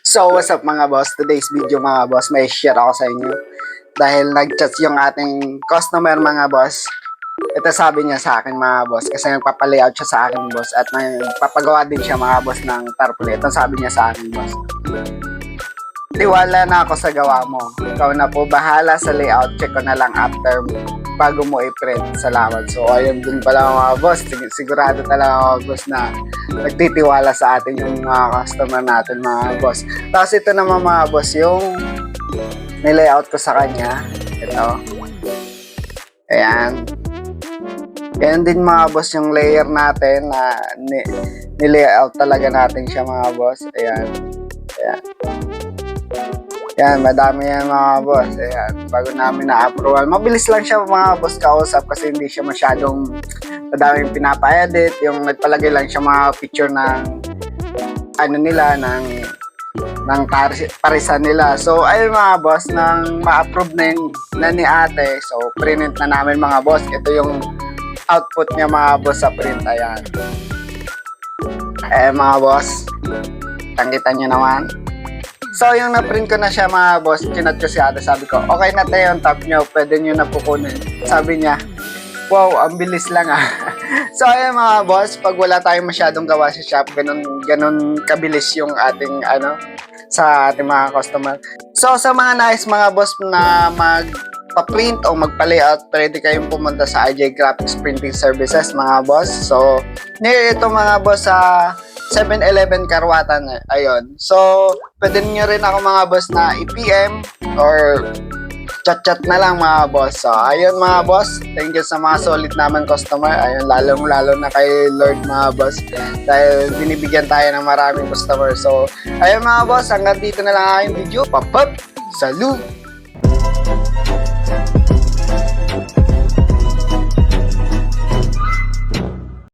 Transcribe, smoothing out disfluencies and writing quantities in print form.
So what's up mga boss? Today's video mga boss, may share ako sa inyo. Dahil nag-chat yung ating customer mga boss. Ito sabi niya sa akin mga boss kasi nagpapalayout siya sa akin boss at nagpapagawa din siya mga boss ng tarpaulin. Ito sabi niya sa akin boss. Tiwala na ako sa gawa mo. Ikaw na po bahala sa layout. Check ko na lang after bago mo i-print. Salamat. So ayun dun pala mga boss. Sigurado talaga mga boss na nagtitiwala sa atin yung mga customer natin mga boss. Tapos ito naman mga boss yung nilayout ko sa kanya. Ito. Ayan. Ayan din mga boss yung layer natin na nilayout talaga natin siya mga boss. Ayan. Ayan. Yan, madami yan mga boss. Ayan, bago namin na-approval. Mabilis lang siya mga boss kausap kasi hindi siya masyadong madaming pinapa-edit. Yung nagpalagay lang siya mga picture ng ano nila, ng parisan nila. So, ayun mga boss, nang ma-approve na ni ate. So, print na namin mga boss. Ito yung output niya mga boss sa print. Ayan. Eh mga boss, tanggitan nyo naman. So, yung na-print ko na siya mga boss, chinat ko si ate, sabi ko, okay na tayo yung tab nyo, pwede nyo na pukunin. Sabi niya, wow, ang bilis lang ah. So, ayun mga boss, pag wala tayong masyadong gawa sa shop, ganun kabilis yung ating, sa ating mga customer. So, sa mga nice mga boss na magpa-print o magpa-layout, pwede kayong pumunta sa IJ Graphics Printing Services mga boss. So, near ito mga boss sa 7-Eleven Karwatan, ayun. So, pwede niyo rin ako mga boss na i-PM or chat-chat na lang mga boss. So, ayun mga boss. Thank you sa mga solid naman customer. Ayun, lalong-lalo na kay Lord mga boss. Dahil binibigyan tayo ng maraming customer. So, ayun mga boss. Hanggang dito na lang aking video. Papap! Salud!